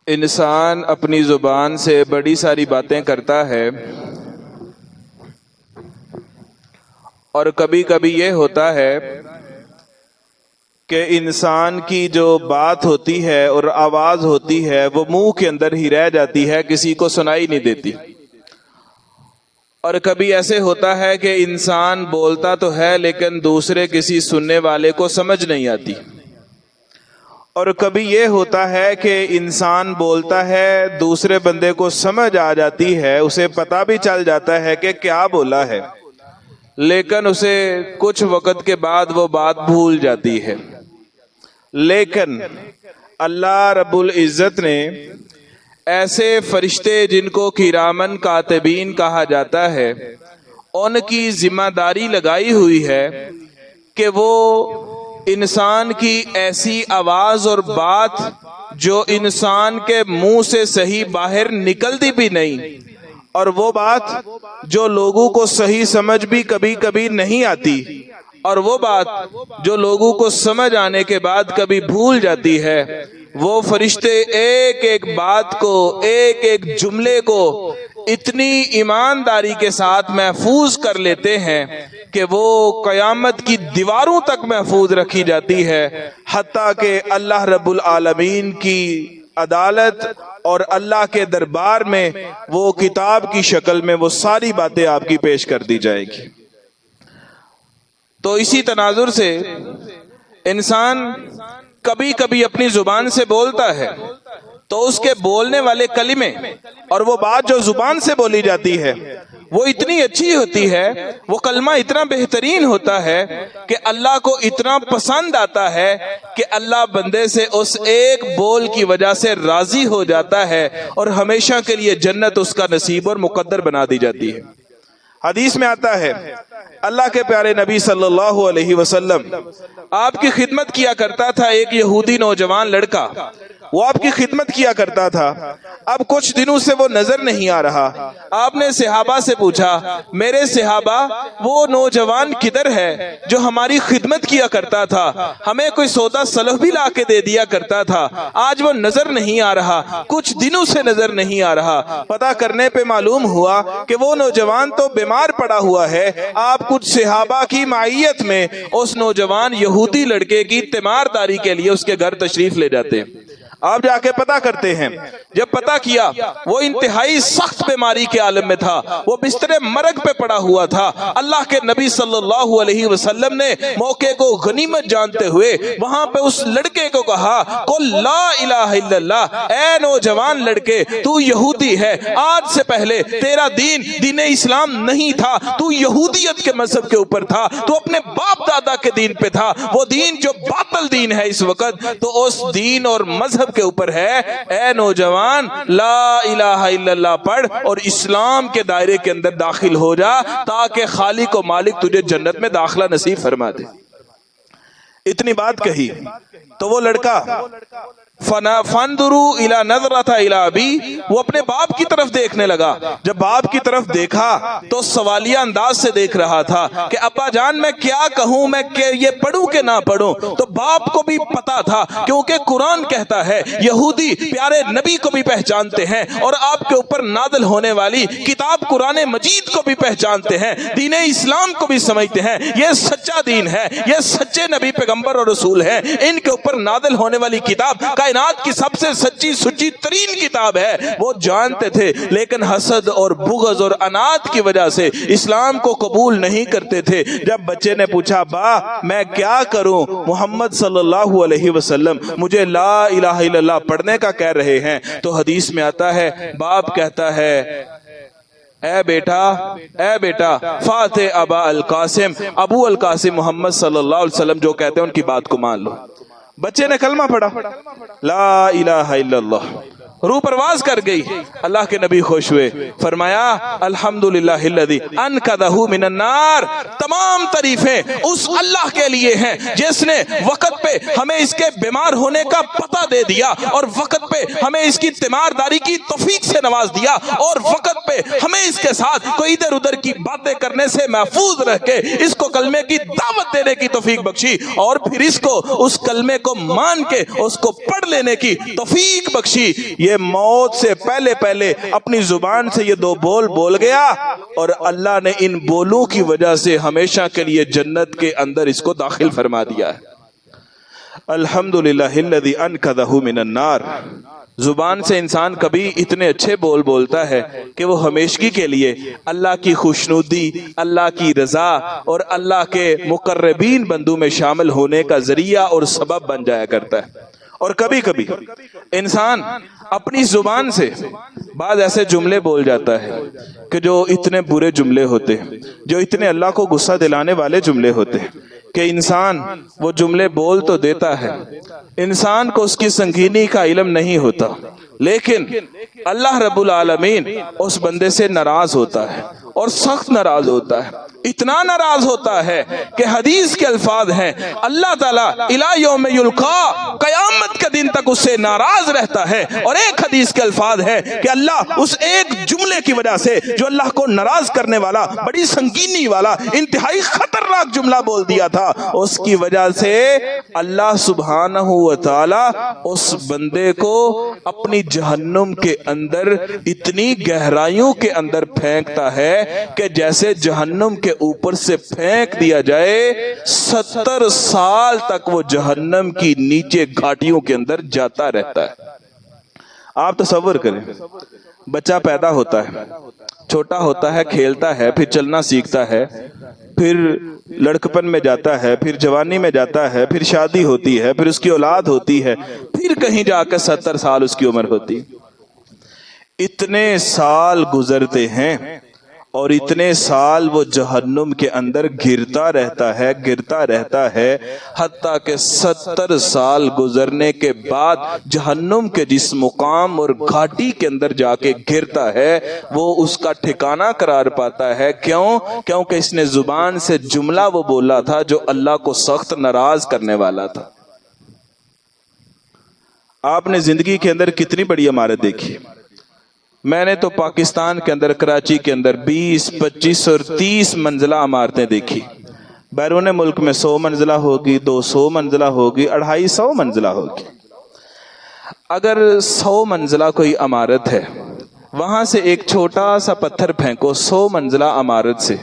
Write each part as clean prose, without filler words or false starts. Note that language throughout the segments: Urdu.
انسان اپنی زبان سے بڑی ساری باتیں کرتا ہے، اور کبھی کبھی یہ ہوتا ہے کہ انسان کی جو بات ہوتی ہے اور آواز ہوتی ہے وہ منہ کے اندر ہی رہ جاتی ہے، کسی کو سنائی نہیں دیتی۔ اور کبھی ایسے ہوتا ہے کہ انسان بولتا تو ہے لیکن دوسرے کسی سننے والے کو سمجھ نہیں آتی۔ اور کبھی یہ ہوتا ہے کہ انسان بولتا ہے، دوسرے بندے کو سمجھ آ جاتی ہے، اسے پتہ بھی چل جاتا ہے کہ کیا بولا ہے، لیکن اسے کچھ وقت کے بعد وہ بات بھول جاتی ہے۔ لیکن اللہ رب العزت نے ایسے فرشتے جن کو کرامن کاتبین کہا جاتا ہے، ان کی ذمہ داری لگائی ہوئی ہے کہ وہ انسان کی ایسی آواز اور بات جو انسان کے منہ سے صحیح باہر نکلتی بھی نہیں، اور وہ بات جو لوگوں کو صحیح سمجھ بھی کبھی کبھی نہیں آتی، اور وہ بات جو لوگوں کو سمجھ آنے کے بعد کبھی بھول جاتی ہے، وہ فرشتے ایک ایک بات کو، ایک ایک جملے کو اتنی ایمانداری کے ساتھ محفوظ کر لیتے ہیں کہ وہ قیامت کی دیواروں تک محفوظ رکھی جاتی ہے، حتیٰ کہ اللہ رب العالمین کی عدالت اور اللہ کے دربار میں وہ کتاب کی شکل میں وہ ساری باتیں آپ کی پیش کر دی جائے گی۔ تو اسی تناظر سے انسان کبھی کبھی اپنی زبان سے بولتا ہے تو اس کے بولنے والے کلمے اور وہ بات جو زبان سے بولی جاتی ہے وہ اتنی اچھی ہوتی ہے، وہ کلمہ اتنا بہترین ہوتا ہے کہ اللہ کو اتنا پسند آتا ہے کہ اللہ بندے سے اس ایک بول کی وجہ سے راضی ہو جاتا ہے اور ہمیشہ کے لیے جنت اس کا نصیب اور مقدر بنا دی جاتی ہے۔ حدیث میں آتا ہے اللہ کے پیارے نبی صلی اللہ علیہ وسلم آپ کی خدمت کیا کرتا تھا ایک یہودی نوجوان لڑکا، وہ آپ کی خدمت کیا کرتا تھا، اب کچھ دنوں سے وہ نظر نہیں آ رہا۔ آپ نے صحابہ سے پوچھا، میرے صحابہ وہ نوجوان کدھر ہے جو ہماری خدمت کیا کرتا تھا، ہمیں کوئی سودا سلف بھی لا کے دے دیا کرتا تھا، آج وہ نظر نہیں آ رہا، کچھ دنوں سے نظر نہیں آ رہا۔ پتہ کرنے پہ معلوم ہوا کہ وہ نوجوان تو بیمار پڑا ہوا ہے۔ آپ کچھ صحابہ کی معیت میں اس نوجوان یہودی لڑکے کی تیمارداری کے لیے اس کے گھر تشریف لے جاتے ہیں۔ آپ جا کے پتہ کرتے ہیں، جب پتہ کیا وہ انتہائی سخت بیماری کے عالم میں تھا، وہ بستر مرگ پہ پڑا ہوا تھا۔ اللہ کے نبی صلی اللہ علیہ وسلم نے موقع کو غنیمت جانتے ہوئے وہاں پہ اس لڑکے کو کہا، قل لا الہ الا اللہ، اے نوجوان لڑکے تو یہودی ہے، آج سے پہلے تیرا دین اسلام نہیں تھا، تو یہودیت کے مذہب کے اوپر تھا، تو اپنے باپ دادا کے دین پہ تھا، وہ دین جو باطل دین ہے اس وقت، تو اس دین اور مذہب کے اوپر ہے، اے نوجوان لا الہ الا اللہ پڑھ اور اسلام کے دائرے کے اندر داخل ہو جا تاکہ خالق و مالک تجھے جنت میں داخلہ نصیب فرما دے۔ اتنی بات کہی تو وہ لڑکا فَانْظُرُوا إِلَى نَظْرَةَ إِلَى أَبِي، وہ اپنے باپ کی طرف دیکھنے لگا۔ جب باپ کی طرف دیکھا تو سوالیہ انداز سے دیکھ رہا تھا کہ ابا جان میں کیا کہوں، میں یہ پڑھوں کہ نہ پڑھوں۔ تو باپ کو بھی پتا تھا کیونکہ قرآن کہتا ہے یہودی پیارے نبی کو بھی پہچانتے ہیں اور آپ کے اوپر نازل ہونے والی کتاب قرآن مجید کو بھی پہچانتے ہیں، دین اسلام کو بھی سمجھتے ہیں، یہ سچا دین ہے، یہ سچے نبی پیغمبر اور رسول ہیں، ان کے اوپر نازل ہونے والی کتاب کائنات کی سب سے سچی سچی ترین کتاب ہے، وہ جانتے تھے، لیکن حسد اور بغض اور انات کی وجہ سے اسلام کو قبول نہیں کرتے تھے۔ جب بچے نے پوچھا با میں کیا کروں، محمد صلی اللہ علیہ وسلم مجھے لا الہ الا اللہ پڑھنے کا کہہ رہے ہیں، تو حدیث میں آتا ہے باپ کہتا ہے اے بیٹا فاتح ابا القاسم، ابو القاسم محمد صلی اللہ علیہ وسلم جو کہتے ہیں ان کی بات کو مان لو۔ بچے نے کلمہ پڑھا، لا الہ الا اللہ، روح پرواز کر گئی۔ اللہ کے نبی خوش ہوئے، فرمایا الحمدللہ الذی انقذہ من النار، تمام تعریفیں اس اللہ کے لیے ہیں جس نے وقت پہ ہمیں اس کے بیمار ہونے کا پتہ دے دیا اور وقت پہ ہمیں اس کی تیمارداری کی توفیق سے نواز دیا اور وقت پہ ہمیں اس کے ساتھ کوئی ادھر ادھر کی باتیں کرنے سے محفوظ رہ کے اس کو کلمے کی دعوت دینے کی توفیق بخشی اور پھر اس کو اس کلمے کو مان کے اس کو پڑھ لینے کی توفیق بخشی۔ یہ موت سے پہلے پہلے اپنی زبان سے یہ دو بول بول گیا اور اللہ نے ان بولوں کی وجہ سے ہمیشہ کے لیے جنت کے اندر اس کو داخل فرما دیا ہے۔ الحمدللہ الذی انقذہ من النار۔ زبان سے انسان کبھی اتنے اچھے بول بولتا ہے کہ وہ ہمیشگی کے لیے اللہ کی خوشنودی، اللہ کی رضا اور اللہ کے مقربین بندوں میں شامل ہونے کا ذریعہ اور سبب بن جایا کرتا ہے۔ اور کبھی کبھی انسان اپنی زبان سے بعض ایسے جملے بول جاتا ہے کہ جو اتنے برے جملے ہوتے ہیں، جو اتنے اللہ کو غصہ دلانے والے جملے ہوتے ہیں کہ انسان وہ جملے بول تو دیتا ہے، انسان کو اس کی سنگینی کا علم نہیں ہوتا، لیکن اللہ رب العالمین اس بندے سے ناراض ہوتا ہے اور سخت ناراض ہوتا ہے۔ اتنا ناراض ہوتا ہے کہ حدیث کے الفاظ ہیں اللہ تعالیٰ الی یوم یلقا، قیامت کے دن تک اس سے ناراض رہتا ہے۔ اور ایک حدیث کے الفاظ ہیں کہ اللہ اس ایک جملے کی وجہ سے جو اللہ کو ناراض کرنے والا، بڑی سنگینی والا، انتہائی خطرناک جملہ بول دیا تھا، اس کی وجہ سے اللہ سبحانہ و تعالی اس بندے کو اپنی جہنم کے اندر اتنی گہرائیوں کے اندر پھینکتا ہے کہ جیسے جہنم کے اوپر سے پھینک دیا جائے 70 سال تک وہ جہنم کی نیچے گھاٹیوں کے اندر جاتا رہتا ہے۔ آپ تصور کریں، بچہ پیدا ہوتا ہے، چھوٹا ہوتا ہے، کھیلتا ہے، پھر چلنا سیکھتا ہے، پھر لڑکپن میں جاتا ہے، پھر جوانی میں جاتا ہے، پھر شادی ہوتی ہے، پھر اس کی اولاد ہوتی ہے، پھر کہیں جا کے 70 سال اس کی عمر ہوتی۔ اتنے سال گزرتے ہیں اور اتنے سال وہ جہنم کے اندر گرتا رہتا ہے حتیٰ کہ 70 سال گزرنے کے بعد جہنم کے جس مقام اور گھاٹی کے اندر جا کے گرتا ہے وہ اس کا ٹھکانہ قرار پاتا ہے۔ کیونکہ اس نے زبان سے جملہ وہ بولا تھا جو اللہ کو سخت ناراض کرنے والا تھا۔ آپ نے زندگی کے اندر کتنی بڑی عمارت دیکھی؟ میں نے تو پاکستان کے اندر، کراچی کے اندر 20، 25 اور 30 منزلہ عمارتیں دیکھی۔ بیرون ملک میں 100 منزلہ ہوگی، 200 منزلہ ہوگی، 250 منزلہ ہوگی۔ اگر 100 منزلہ کوئی عمارت ہے، وہاں سے ایک چھوٹا سا پتھر پھینکو 100 منزلہ عمارت سے،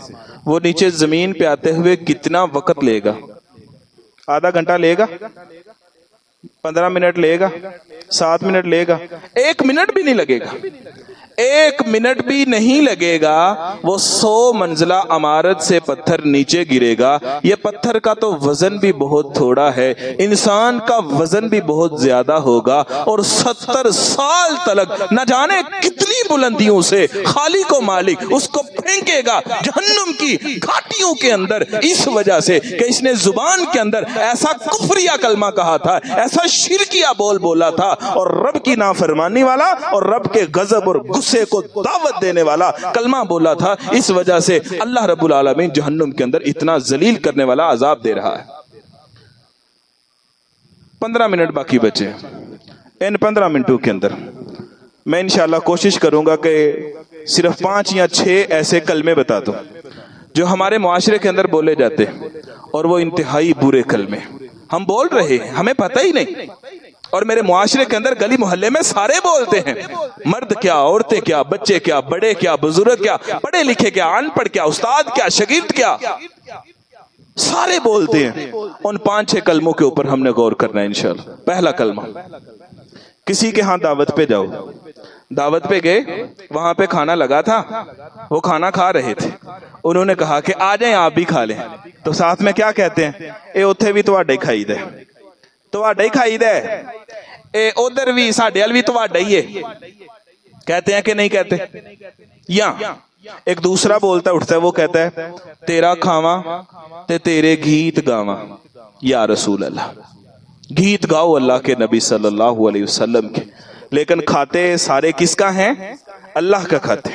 وہ نیچے زمین پہ آتے ہوئے کتنا وقت لے گا؟ آدھا گھنٹہ لے گا؟ 15 منٹ لے گا؟ 7 منٹ لے گا؟ 1 منٹ بھی نہیں لگے گا، 1 منٹ بھی نہیں لگے گا۔ وہ 100 منزلہ عمارت سے پتھر نیچے گرے گا۔ یہ پتھر کا تو وزن بھی بہت تھوڑا ہے، انسان کا وزن بھی بہت زیادہ ہوگا، اور 70 سال تک نہ جانے کتنی بلندیوں سے خالق و مالک اس کو پھینکے گا جہنم کی گھاٹیوں کے اندر، اس وجہ سے کہ اس نے زبان کے اندر ایسا کفریہ کلمہ کہا تھا، ایسا شرکیہ بول بولا تھا، اور رب کی نافرمانی والا اور رب کے غضب اور غصے کو دعوت دینے والا کلمہ بولا تھا۔ اس وجہ سے اللہ رب العالمین جہنم کے اندر اتنا ذلیل کرنے والا عذاب دے رہا ہے۔ 15 منٹ باقی بچے، ان 15 منٹوں کے اندر میں انشاءاللہ کوشش کروں گا کہ صرف 5 یا 6 ایسے کلمے بتا دوں جو ہمارے معاشرے کے اندر بولے جاتے ہیں، اور وہ انتہائی برے کلمے ہم بول رہے ہیں، ہمیں پتہ ہی نہیں، اور میرے معاشرے کے اندر گلی محلے میں سارے بولتے ہیں، مرد کیا، عورتیں کیا، بچے کیا، بڑے کیا، بزرگ کیا، پڑھے لکھے کیا، ان پڑھ کیا، استاد کیا، شاگرد کیا، سارے بولتے ہیں۔ ان 5-6 کلموں کے اوپر ہم نے غور کرنا ہے انشاءاللہ۔ پہلا کلمہ، کسی کے ہاں دعوت پہ جاؤ، دعوت پہ گئے، وہاں پہ کھانا لگا تھا، وہ کھانا کھا رہے تھے، انہوں نے کہا کہ آ جائیں آپ بھی کھا لیں، تو ساتھ میں کیا کہتے ہیں؟ اے اتھے بھی تواڈا ہی کھائی دے، تواڈا ہی کھائی دے، اے ادھر بھی ساڈے ال بھی تواڈا ہی ہے، کہتے ہیں کہ نہیں کہتے؟ یا ایک دوسرا بولتا اٹھتا ہے، وہ کہتا ہے تیرا کھاواں تے تیرے گیت گاواں یا رسول اللہ۔ گیت گاؤ اللہ کے نبی صلی اللہ علیہ وسلم کے، لیکن کھاتے سارے کس کا ہیں؟ اللہ کا کھاتے۔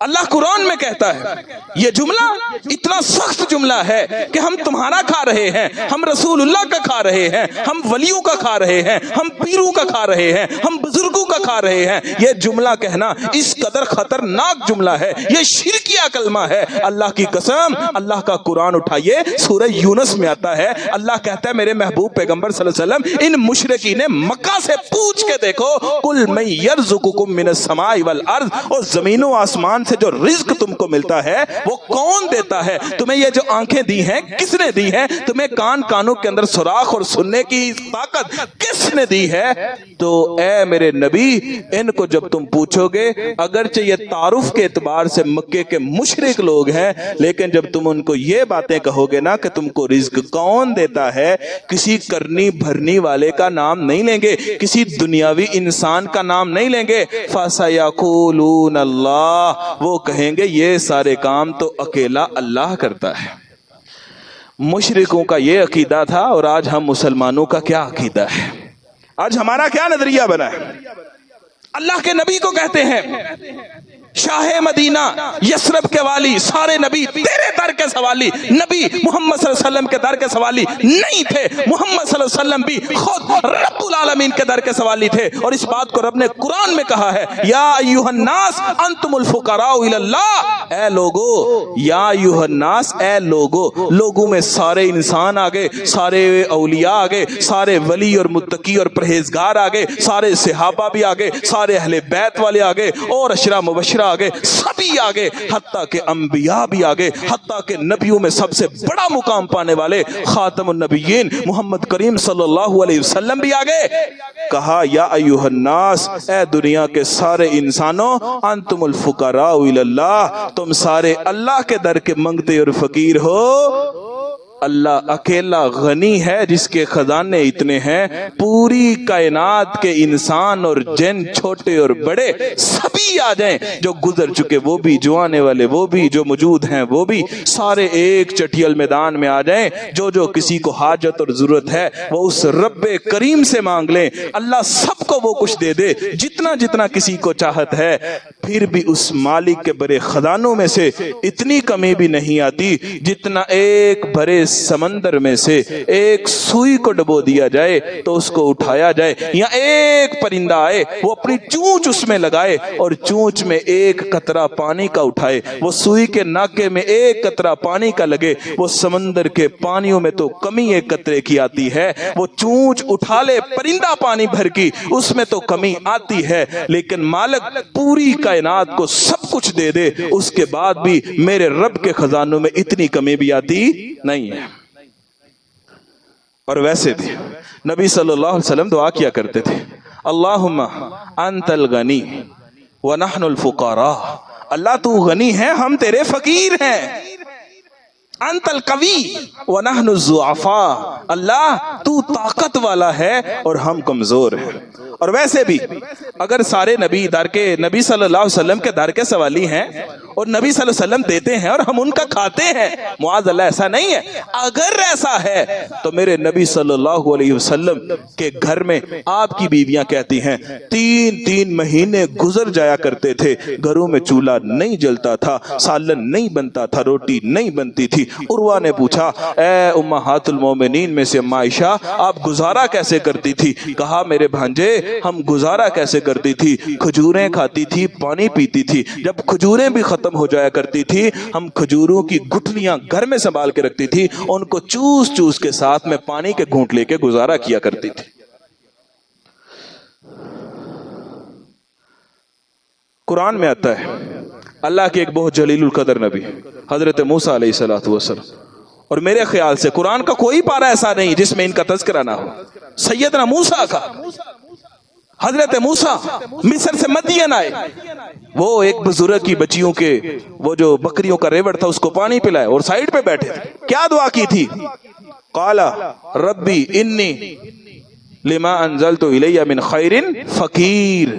اللہ قرآن میں کہتا ہے، یہ جملہ اتنا سخت جملہ ہے کہ ہم تمہارا کھا رہے ہیں، ہم رسول اللہ کا کھا رہے ہیں، ہم ولیوں کا کھا رہے ہیں، ہم پیروں کا کھا رہے ہیں، ہم بزرگوں کا کھا رہے ہیں. یہ جملہ کہنا اس قدر خطرناک جملہ ہے, یہ شرکیہ کلمہ ہے. اللہ کی قسم, اللہ کا قرآن اٹھائیے, سورہ یونس میں آتا ہے, اللہ کہتا ہے میرے محبوب پیغمبر صلی اللہ علیہ وسلم ان مشرکین مکہ سے پوچھ کے دیکھو, قل من یرزقکم من السماء والارض, اور زمین و آسمان سے جو رزق تم کو ملتا ہے وہ کون دیتا ہے؟ تمہیں یہ جو آنکھیں دی ہیں کس نے دی ہیں؟ تمہیں کانوں کے اندر سوراخ اور سننے کی طاقت کس نے دی ہے؟ تو اے میرے نبی, ان کو جب تم پوچھو گے, اگرچہ یہ تعارف کے اعتبار سے مکے کے مشرک لوگ ہیں, لیکن جب تم ان کو یہ باتیں کہو گے نا کہ تم کو رزق کون دیتا ہے, کسی کرنی بھرنی والے کا نام نہیں لیں گے, کسی دنیاوی انسان کا نام نہیں لیں گے. فَسَيَقُولُونَ اللَّهُ, وہ کہیں گے یہ سارے کام تو اکیلا اللہ کرتا ہے. مشرکوں کا یہ عقیدہ تھا, اور آج ہم مسلمانوں کا کیا عقیدہ ہے؟ آج ہمارا کیا نظریہ بنا ہے؟ اللہ کے نبی کو کہتے ہیں شاہ مدینہ, یثرب کے والی, سارے نبی تیرے در کے سوالی. نبی محمد صلی اللہ علیہ وسلم کے در کے سوالی نہیں تھے, محمد صلی اللہ علیہ وسلم بھی خود رب العالمین کے در کے سوالی تھے. اور اس بات کو رب نے قرآن میں کہا ہے, یا ایھا الناس انتم الفقراء الی اللہ, اے لوگو, یا ایھا الناس, اے لوگو. لوگوں میں سارے انسان آگے, سارے اولیاء آگے, سارے ولی اور متقی اور پرہیزگار آگے, سارے صحابہ بھی آگے, سارے اہل بیت والے آگے, اور عشرہ مبشرہ آگے, سبھی آگے, حتیٰ کہ انبیاء بھی آگے, حتیٰ کہ نبیوں میں سب سے بڑا مقام پانے والے خاتم النبیین محمد کریم صلی اللہ علیہ وسلم بھی آگے. کہا یا ایھا الناس, اے دنیا کے سارے انسانوں, انتم الفقراء الی اللہ, تم سارے اللہ کے در کے منگتے اور فقیر ہو. اللہ اکیلا غنی ہے جس کے خزانے اتنے ہیں, پوری کائنات کے انسان اور جن, چھوٹے اور بڑے, سبھی آ جائیں, جو گزر چکے وہ بھی, جو آنے والے وہ بھی, جو موجود ہیں وہ بھی, سارے ایک چٹھیل میدان میں آ جائیں. جو کسی کو حاجت اور ضرورت ہے وہ اس رب کریم سے مانگ لیں, اللہ سب کو وہ کچھ دے دے جتنا جتنا کسی کو چاہت ہے. پھر بھی اس مالک کے بڑے خزانوں میں سے اتنی کمی بھی نہیں آتی جتنا ایک بڑے سمندر میں سے ایک سوئی کو ڈبو دیا جائے تو اس کو اٹھایا جائے, یا ایک پرندہ آئے وہ اپنی چونچ اس میں لگائے اور چونچ میں ایک قطرہ پانی کا اٹھائے, وہ سوئی کے ناکے میں ایک قطرہ پانی کا لگے, وہ سمندر کے پانیوں میں تو کمی ایک قطرے کی آتی ہے, وہ چونچ اٹھا لے پرندہ پانی بھر کی, اس میں تو کمی آتی ہے, لیکن مالک پوری کائنات کو سب کچھ دے دے, اس کے بعد بھی میرے رب کے خزانوں میں اتنی کمی بھی آتی نہیں ہے. اور ویسے بھی نبی صلی اللہ علیہ وسلم دعا کیا کرتے تھے, اللہم انت الغنی ونحن الفقراء, اللہ تو غنی ہے ہم تیرے فقیر ہیں. انت القوی ونحن الضعفاء, اللہ تو طاقت والا ہے اور ہم کمزور ہیں. اور ویسے بھی اگر سارے نبی صلی اللہ علیہ وسلم کے در کے سوالی ہیں اور نبی صلی اللہ علیہ وسلم دیتے ہیں اور ہم ان کا کھاتے ہیں, معاذ اللہ ایسا نہیں ہے. اگر ایسا ہے تو میرے نبی صلی اللہ علیہ وسلم کے گھر میں آپ کی بیویاں کہتی ہیں 3 مہینے گزر جایا کرتے تھے, گھروں میں چولہا نہیں جلتا تھا, سالن نہیں بنتا تھا, روٹی نہیں بنتی تھی. عروہ نے پوچھا, اے امہات المومنین میں سے اما عائشہ, آپ گزارا کیسے کرتی تھی؟ کہا میرے بھانجے ہم گزارا کیسے کرتی تھی, کھجوریں کھاتی تھی, پانی پیتی تھی, جب کھجوریں بھی ختم ہو جایا کرتی تھی ہم کھجوروں کی گٹھلیاں گھر میں سنبھال کے رکھتی تھی, ان کو چوس چوس کے ساتھ میں پانی کے گھونٹ لے کے گزارا کیا کرتی تھی. قرآن میں آتا ہے اللہ کے ایک بہت جلیل القدر نبی حضرت موسیٰ علیہ الصلوۃ والسلام, اور میرے خیال سے قرآن کا کوئی پارہ ایسا نہیں جس میں ان کا تذکرہ نہ ہو. سیدنا موسیٰ کا, حضرت موسیٰ مصر سے مدین آئے, وہ ایک بزرگ کی بچیوں کے وہ جو بکریوں کا ریوڑ تھا اس کو پانی پلائے اور سائیڈ پہ بیٹھے تھے. کیا دعا کی تھی؟ قالا ربی انی لما انزلت الی من خیر فقیر.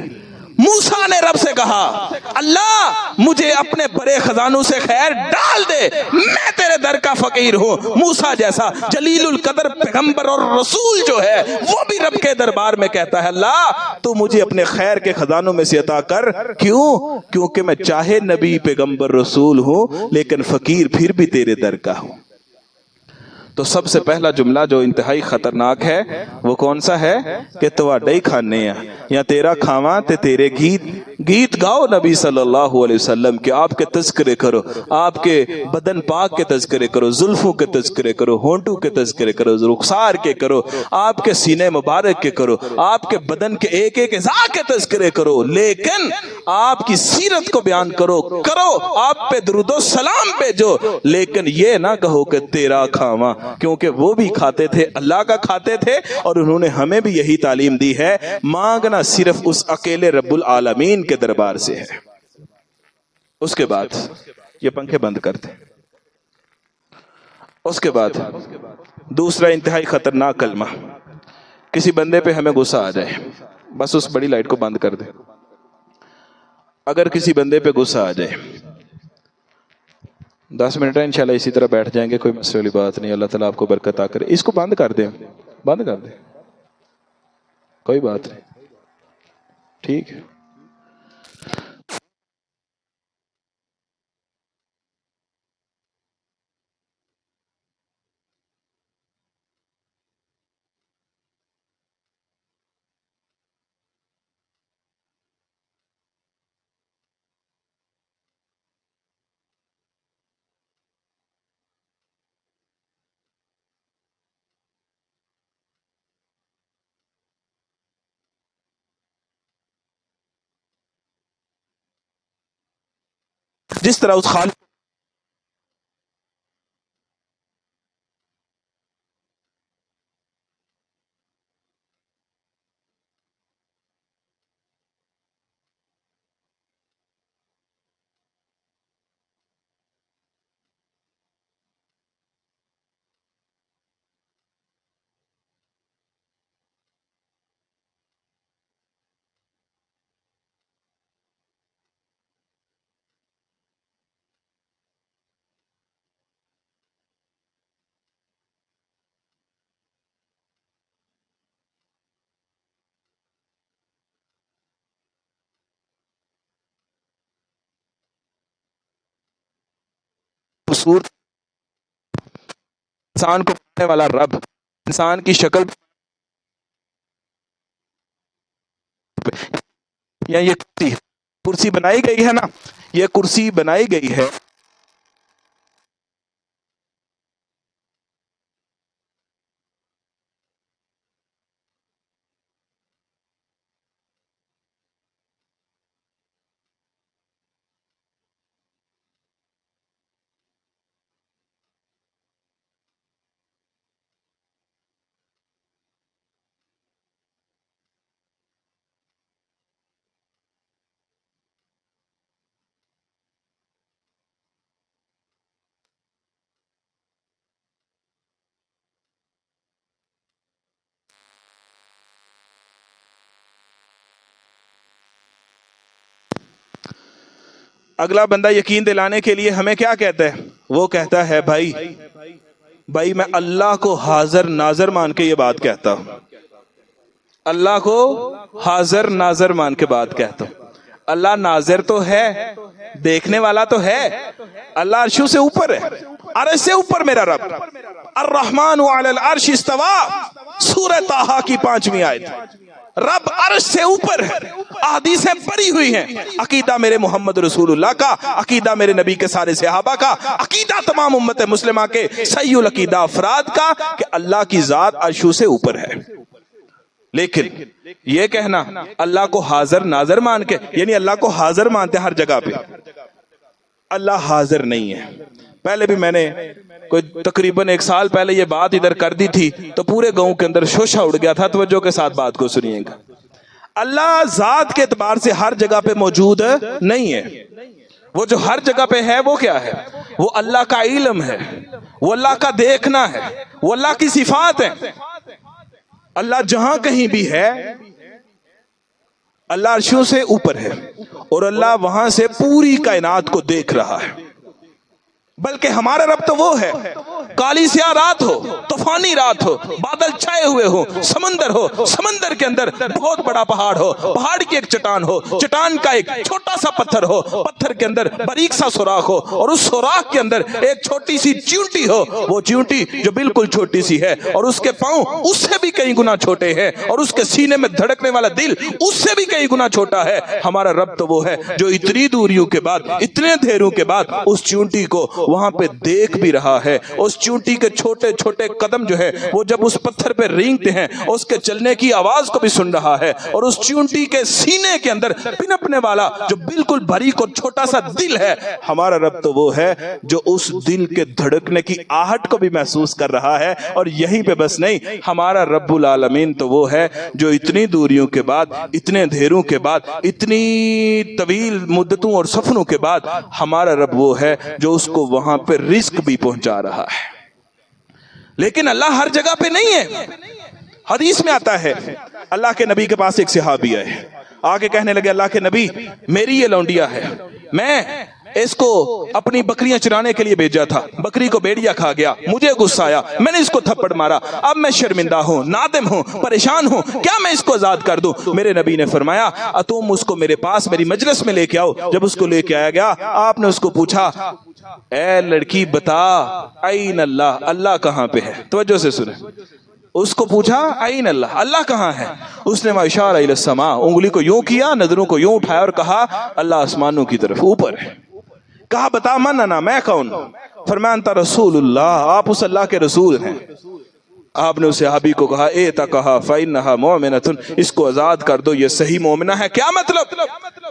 موسیٰ نے رب سے کہا اللہ مجھے اپنے بڑے خزانوں سے خیر ڈال دے, میں تیرے در کا فقیر ہوں. موسیٰ جیسا جلیل القدر پیغمبر اور رسول جو ہے وہ بھی رب کے دربار میں کہتا ہے اللہ تو مجھے اپنے خیر کے خزانوں میں سے عطا کر. کیوں؟ کیونکہ میں چاہے نبی پیغمبر رسول ہوں لیکن فقیر پھر بھی تیرے در کا ہوں. تو سب سے پہلا جملہ جو انتہائی خطرناک ہے وہ کون سا ہے کہ تواڈے کھانے ہیں یا تیرا کھاواں تے تیرے گیت گاؤ نبی صلی اللہ علیہ وسلم کے، آپ کے تذکرے کرو، آپ کے بدن پاک کے تذکرے کرو، زلفوں کے تذکرے کرو، ہونٹوں کے تذکرے کرو، رخسار کے کرو، آپ کے سینے مبارک کے کرو، آپ کے بدن کے ایک ایک اعضاء کے تذکرے کرو، لیکن آپ کی سیرت کو بیان کرو، آپ پہ درود و سلام بھیجو، لیکن یہ نہ کہو کہ تیرا کھاواں، کیونکہ وہ بھی کھاتے تھے، اللہ کا کھاتے تھے، اور انہوں نے ہمیں بھی یہی تعلیم دی ہے، مانگنا صرف اس اکیلے رب العالمین کے دربار سے ہے۔ اس کے بعد یہ پنکھے بند کرتے، اس کے بعد دوسرا انتہائی خطرناک کلمہ، کسی بندے پہ ہمیں غصہ آ جائے، بس اس بڑی لائٹ کو بند کر دے، اگر کسی بندے پہ غصہ آ جائے 10 منٹ ہے انشاءاللہ اسی طرح بیٹھ جائیں گے، کوئی مسئلہ والی بات نہیں، اللہ تعالیٰ آپ کو برکت عطا کرے، اس کو بند کر دیں، بند کر دیں، کوئی بات نہیں، ٹھیک ہے۔ جس طرح اس خالق خوبصورت انسان کو بنانے والا رب، انسان کی شکل یا یہ کرسی بنائی گئی ہے نا، یہ کرسی بنائی گئی ہے اگلا بندہ یقین دلانے کے لیے ہمیں کیا کہتا ہے؟ وہ کہتا ہے بھائی میں اللہ کو حاضر ناظر مان کے یہ بات کہتا ہوں، اللہ کو حاضر ناظر مان کے بات کہتا ہوں۔ اللہ ناظر تو ہے، دیکھنے والا تو ہے، اللہ عرشوں سے اوپر ہے، عرش سے اوپر میرا رب، الرحمن علی العرش استوى، سورہ طٰہٰ کی 5ویں آیت، رب عرش سے اوپر ہے، احادیثیں پڑھی ہوئی ہیں، عقیدہ میرے محمد رسول اللہ کا، عقیدہ میرے نبی کے سارے صحابہ کا، عقیدہ تمام امت مسلمہ کے صحیح العقیدہ افراد کا کہ اللہ کی ذات عرشوں سے اوپر ہے۔ لیکن یہ کہنا اللہ کو حاضر ناظر مان کے، یعنی اللہ کو حاضر مانتے ہر جگہ پہ، اللہ حاضر نہیں ہے۔ پہلے بھی میں نے کوئی تقریباً 1 سال پہلے یہ بات ادھر کر دی تھی تو پورے گاؤں کے اندر شوشہ اڑ گیا تھا، توجہ کے ساتھ بات کو سنیے گا۔ اللہ ذات کے اعتبار سے ہر جگہ پہ موجود نہیں ہے، وہ جو ہر جگہ پہ ہے وہ کیا ہے؟ وہ اللہ کا علم ہے، وہ اللہ کا دیکھنا ہے، وہ اللہ کی صفات ہے۔ اللہ جہاں کہیں بھی ہے، اللہ عرشوں سے اوپر ہے، اور اللہ وہاں سے پوری کائنات کو دیکھ رہا ہے۔ بلکہ ہمارا رب تو وہ ہے کالی سیاہ رات ہو، طوفانی رات ہو، بادل چھائے ہوئے ہو، سمندر ہو، سمندر کے اندر بہت بڑا پہاڑ ہو، پہاڑ کی ایک چٹان ہو، چٹان کا ایک چھوٹا سا پتھر ہو، پتھر کے اندر باریک سا سوراخ ہو، اور اس سوراخ کے اندر ایک چھوٹی سی چیونٹی ہو، وہ چیونٹی جو بالکل چھوٹی سی ہے، اور اس کے پاؤں اس سے بھی کئی گنا چھوٹے ہیں، اور اس کے سینے میں دھڑکنے والا دل اس سے بھی کئی گنا چھوٹا ہے۔ ہمارا رب تو وہ ہے جو اتنی دوریوں کے بعد، اتنے دھیروں کے بعد اس چیونٹی کو وہاں پہ دیکھ بھی رہا ہے۔ اس چیونٹی کے چھوٹے چھوٹے قدم جو ہے وہ جب اس پتھر پہ رینگتے ہیں، اس کے چلنے کی آواز کو بھی سن رہا ہے، اور اس چیونٹی کے سینے کے اندر پنپنے والا جو بالکل باریک اور چھوٹا سا دل ہے، ہمارا رب تو وہ ہے جو اس دل کے دھڑکنے کی آہٹ کو بھی محسوس کر رہا ہے۔ اور یہیں پہ بس نہیں، ہمارا رب العالمین تو وہ ہے جو اتنی دوریوں کے بعد، اتنے دھیروں کے بعد، اتنی طویل مدتوں اور سفروں کے بعد، ہمارا رب وہ ہے جو اس کو وہاں پہ رزق بھی پہنچا رہا ہے۔ لیکن اللہ ہر جگہ پہ نہیں ہے۔ حدیث میں آتا ہے، اللہ کے نبی کے پاس ایک صحابی آئے، آگے کہنے لگے اللہ کے نبی میری یہ لونڈیا ہے، میں اس کو اپنی بکریاں چرانے کے لیے بھیجا تھا، بکری کو بھیڑیا کھا گیا، مجھے غصہ آیا، میں نے اس کو تھپڑ مارا، اب میں شرمندہ ہوں، نادم ہوں، پریشان ہوں، کیا میں اس کو آزاد کر دوں؟ میرے نبی نے فرمایا تم اس کو میرے پاس میری مجلس میں لے کے آؤ۔ جب اس کو لے کے آیا گیا، آپ نے اس کو پوچھا اے لڑکی بتا این اللہ، اللہ کہاں پہ ہے؟ توجہ سے سنیں، اس کو پوچھا این اللہ، اللہ کہاں ہے؟ اس نے اشارہ الی السماء، انگلی کو یوں کیا، نظروں کو یوں اٹھایا اور کہا اللہ آسمانوں کی طرف اوپر ہے۔ کہا بتا من انا، میں کون؟ فرمایا انت رسول اللہ، آپ اس اللہ کے رسول ہیں۔ آپ نے اس صحابی کو کہا اے تکہا فإنہا مومنۃ، اس کو آزاد کر دو، یہ صحیح مومنہ ہے۔ کیا مطلب؟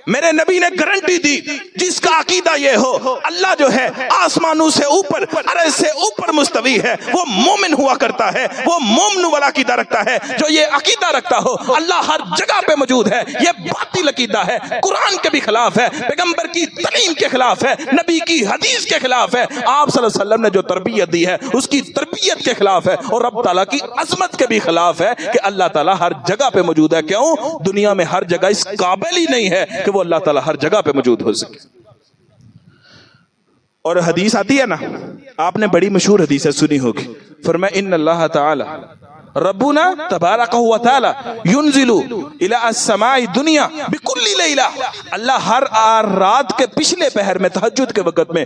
میرے نبی نے گارنٹی دی، جس کا عقیدہ یہ ہو اللہ جو ہے آسمانوں سے اوپر، عرش سے اوپر مستوی ہے، وہ مومن ہوا کرتا ہے، وہ مومن والا عقیدہ رکھتا ہے۔ جو یہ عقیدہ رکھتا ہو اللہ ہر جگہ پہ موجود ہے، یہ باطل عقیدہ ہے، قرآن کے بھی خلاف ہے، پیغمبر کی تعلیم کے خلاف ہے، نبی کی حدیث کے خلاف ہے، آپ صلی اللہ علیہ وسلم نے جو تربیت دی ہے اس کی تربیت کے خلاف ہے، اور رب تعالیٰ کی عظمت کے بھی خلاف ہے کہ اللہ تعالیٰ ہر جگہ پہ موجود ہے۔ کیوں؟ دنیا میں ہر جگہ اس قابل ہی نہیں ہے کہ وہ اللہ تعالیٰ ہر جگہ پہ موجود ہو سکے۔ اور حدیث آتی ہے نا، آپ نے بڑی مشہور حدیث سنی ہوگی، فرمایا ان اللہ تعالی ربنا تبارک و تعالی ينزل الى السماء الدنيا بكل لیلہ، اللہ ہر رات کے پچھلے پہر میں، تہجد کے وقت میں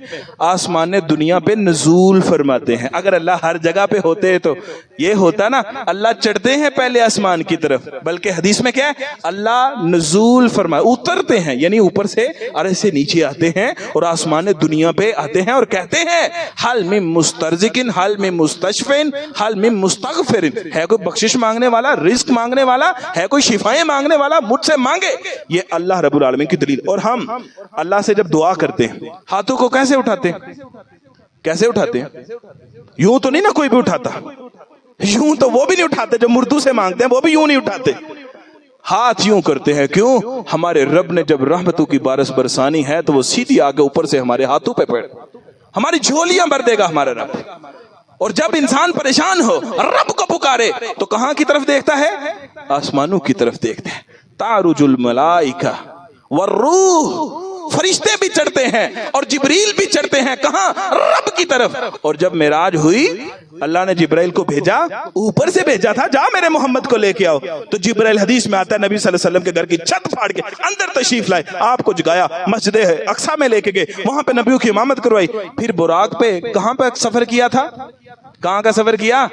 آسمان دنیا پہ نزول فرماتے ہیں۔ اگر اللہ ہر جگہ پہ ہوتے تو یہ ہوتا نا، اللہ چڑھتے ہیں پہلے آسمان کی طرف، بلکہ حدیث میں کیا ہے؟ اللہ نزول فرمائے، اترتے ہیں، یعنی اوپر سے عرش سے نیچے آتے ہیں اور آسمان دنیا پہ آتے ہیں اور کہتے ہیں حل من مسترزق، حل من مستشف، حل من مستغفر، ہے کوئی بخشش مانگنے والا، رزق مانگنے والا، ہے کوئی شفائیں مانگنے والا، مجھ سے مانگے۔ یہ اللہ رب العالمین کی دلیل۔ اور ہم اللہ سے جب دعا کرتے ہیں ہاتھوں کو کیسے اٹھاتے ہیں؟ کیسے اٹھاتے ہیں؟ یوں تو نہیں نا کوئی بھی اٹھاتا، یوں تو وہ بھی نہیں اٹھاتے، جو مردوں سے مانگتے ہیں وہ بھی یوں نہیں اٹھاتے، ہاتھ یوں کرتے ہیں۔ کیوں؟ ہمارے رب نے جب رحمتوں کی بارش برسانی ہے تو وہ سیدھی آگے اوپر سے ہمارے ہاتھوں پہ پڑ، ہماری جھولیاں بھر دے گا ہمارا رب۔ اور جب انسان پریشان ہو رب کو پکارے تو کہاں کی طرف دیکھتا ہے؟ آسمانوں کی طرف دیکھتے ہیں۔ تعرج الملائکہ والروح، فرشتے بھی چڑھتے ہیں اور جبریل بھی چڑھتے ہیں، کہاں؟ رب کی طرف۔ اور جب معراج ہوئی اللہ نے جبرائیل کو بھیجا، اوپر سے بھیجا تھا جا میرے محمد کو لے کے آؤ، تو جبرائیل حدیث میں آتا ہے نبی صلی اللہ علیہ وسلم کے گھر کی چھت پھاڑ کے اندر تشریف لائے، آپ کو جگایا، مسجد اقصی میں لے کے گئے، وہاں پہ نبیوں کی امامت کروائی، پھر براق پہ کہاں پہ سفر کیا تھا؟ کہاں کا سفر کیا؟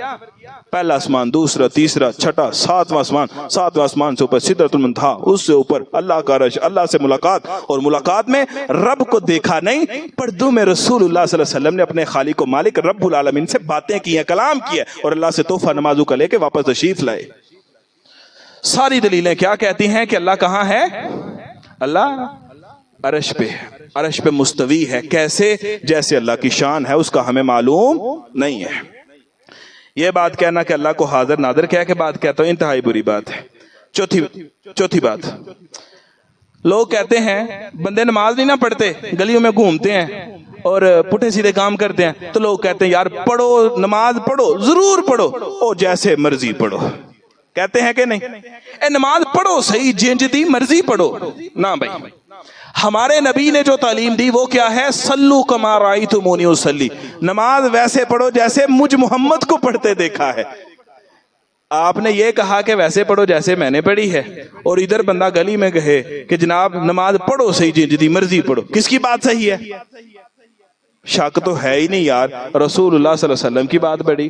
پہلا آسمان، دوسرا، تیسرا، چھٹا، ساتواں آسمان، ساتواں آسمان سے اوپر سدرۃ المنتہا، اس سے اوپر اللہ کا عرش، اللہ سے ملاقات، اور ملاقات میں رب کو دیکھا نہیں، پردوں میں رسول اللہ صلی اللہ علیہ وسلم نے اپنے خالق و مالک رب العالمین سے باتیں کی ہیں، کلام کیا، اور اللہ سے تحفہ نمازوں کا لے کے واپس تشریف لائے۔ ساری دلیلیں کیا کہتی ہیں کہ اللہ کہاں ہے؟ اللہ عرش پہ، عرش پہ مستوی ہے۔ کیسے؟ جیسے اللہ کی شان ہے اس کا ہمیں معلوم نہیں ہے۔ یہ بات کہنا کہ اللہ کو حاضر ناظر کہہ کے بات کہتا ہوں انتہائی بری بات ہے۔ چوتھی بات، لوگ کہتے ہیں بندے نماز نہیں نہ پڑھتے، گلیوں میں گھومتے ہیں اور پٹھے سیدھے کام کرتے ہیں، تو لوگ کہتے ہیں یار پڑھو، نماز پڑھو، ضرور پڑھو، او جیسے مرضی پڑھو۔ کہتے ہیں کہ نہیں؟ اے نماز پڑھو صحیح، جنج دی مرضی پڑھو۔ نہ بھائی، ہمارے نبی نے جو تعلیم دی وہ کیا ہے؟ سلو کما رأیتمونی اصلی، نماز ویسے پڑھو جیسے مجھ محمد کو پڑھتے دیکھا ہے۔ آپ نے یہ کہا کہ ویسے پڑھو جیسے میں نے پڑھی ہے، اور ادھر بندہ گلی میں کہے کہ جناب نماز پڑھو صحیح جتنی مرضی پڑھو، کس کی بات صحیح ہے؟ شک تو ہے ہی نہیں یار، رسول اللہ صلی اللہ علیہ وسلم کی بات بڑی۔